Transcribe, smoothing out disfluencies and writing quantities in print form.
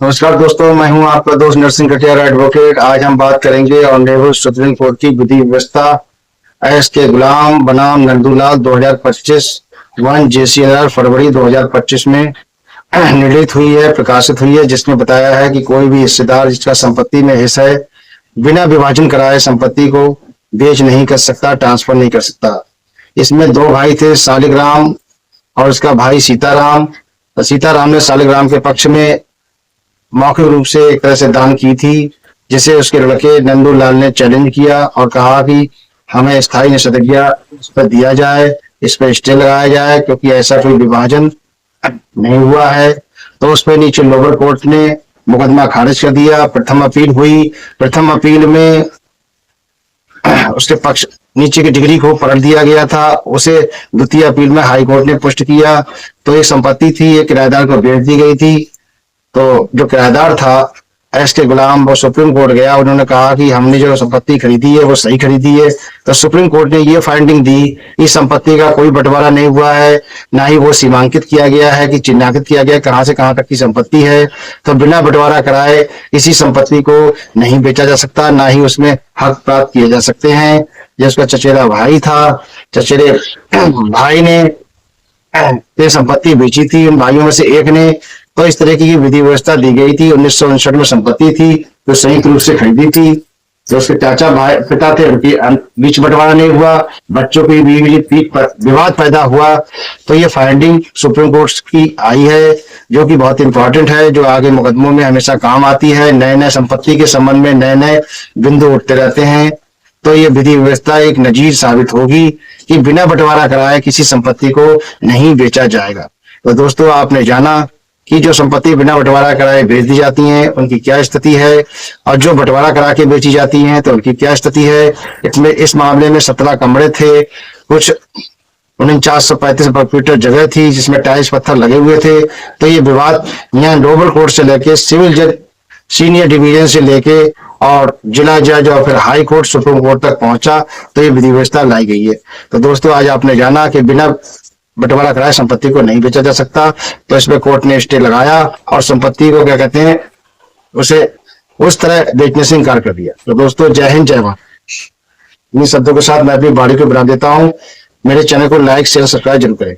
नमस्कार दोस्तों, मैं हूं आपका दोस्त नरसिंह कटियार एडवोकेट। आज हम बात करेंगे ऑनरेबल सुप्रीम कोर्ट की विधि व्यवस्था एस के गुलाम बनाम नंदूलाल 2025 वन जेसीएलआर फरवरी 2025 में निर्णित हुई है, प्रकाशित हुई है, जिसमें बताया है कि कोई भी हिस्सेदार जिसका संपत्ति में हिस्सा है बिना विभाजन कराए संपत्ति को बेच नहीं कर सकता, ट्रांसफर नहीं कर सकता। इसमें दो भाई थे, शालिग्राम और उसका भाई सीताराम। तो सीताराम ने शालिग्राम के पक्ष में मौखिक रूप से एक तरह से दान की थी, जिसे उसके लड़के नंदूलाल ने चैलेंज किया और कहा कि हमें स्थायी निषेधाज्ञा इस पर दिया जाए, इस पर स्टे लगाया जाए, क्योंकि ऐसा कोई विभाजन नहीं हुआ है। तो उस पर नीचे लोअर कोर्ट ने मुकदमा खारिज कर दिया। प्रथम अपील हुई। प्रथम अपील में उसके पक्ष नीचे की डिग्री को पलट दिया गया था, उसे द्वितीय अपील में हाई कोर्ट ने पुष्ट किया। तो ये संपत्ति थी, ये किराएदार को बेच दी गई थी। तो जो किराएदार था एस के गुलाम, वो सुप्रीम कोर्ट गया। उन्होंने कहा कि हमने जो संपत्ति खरीदी है वो सही खरीदी है। तो सुप्रीम कोर्ट ने ये फाइंडिंग दी, इस संपत्ति का कोई बंटवारा नहीं हुआ है, ना ही वो सीमांकित किया गया है कि चिन्हांकित किया गया है कहां से कहां तक की संपत्ति है। तो बिना बंटवारा कराए इसी संपत्ति को नहीं बेचा जा सकता, ना ही उसमें हक प्राप्त किए जा सकते हैं। जो उसका चचेरा भाई था, चचेरे भाई ने ये संपत्ति बेची थी, उन भाइयों में से एक ने। तो इस तरह की विधि व्यवस्था दी गई थी। 1959 में संपत्ति थी जो संयुक्त रूप से खरीदी थी। जो उसके चाचा भाई पिता थे, उनके बीच बंटवारा नहीं हुआ, बच्चों के बीच विवाद पैदा हुआ। तो ये फाइंडिंग सुप्रीम कोर्ट की आई है, जो कि बहुत इंपॉर्टेंट है, जो आगे मुकदमों में हमेशा काम आती है। नए नए संपत्ति के संबंध में नए नए बिंदु उठते रहते हैं। तो ये विधि व्यवस्था एक नजीर साबित होगी कि बिना बंटवारा कराए किसी संपत्ति को नहीं बेचा जाएगा। तो दोस्तों, आपने जाना कि जो संपत्ति बिना बंटवारा कराए बेच दी जाती हैं उनकी क्या स्थिति है, और जो बंटवारा करा के बेची जाती हैं तो उनकी क्या स्थिति है। इसमें इस मामले में 17 कमरे थे, कुछ 4935 वर्ग मीटर जगह थी, जिसमें टाइल्स पत्थर लगे हुए थे। तो ये विवाद यहाँ लोअर कोर्ट से लेके सिविल जज सीनियर डिवीजन से लेके और जिला जज और फिर हाई कोर्ट सुप्रीम कोर्ट तक पहुंचा। तो ये विधि व्यवस्था लाई गई है। तो दोस्तों, आज आपने जाना कि बिना बंटवारा कराए संपत्ति को नहीं बेचा जा सकता। तो इसमें कोर्ट ने स्टे लगाया और संपत्ति को क्या कहते हैं, उसे उस तरह बेचने से इनकार कर दिया। तो दोस्तों, जय हिंद, जय भारत। इन शब्दों के साथ मैं अपनी बाड़ी को बना देता हूं। मेरे चैनल को लाइक शेयर सब्सक्राइब जरूर करें।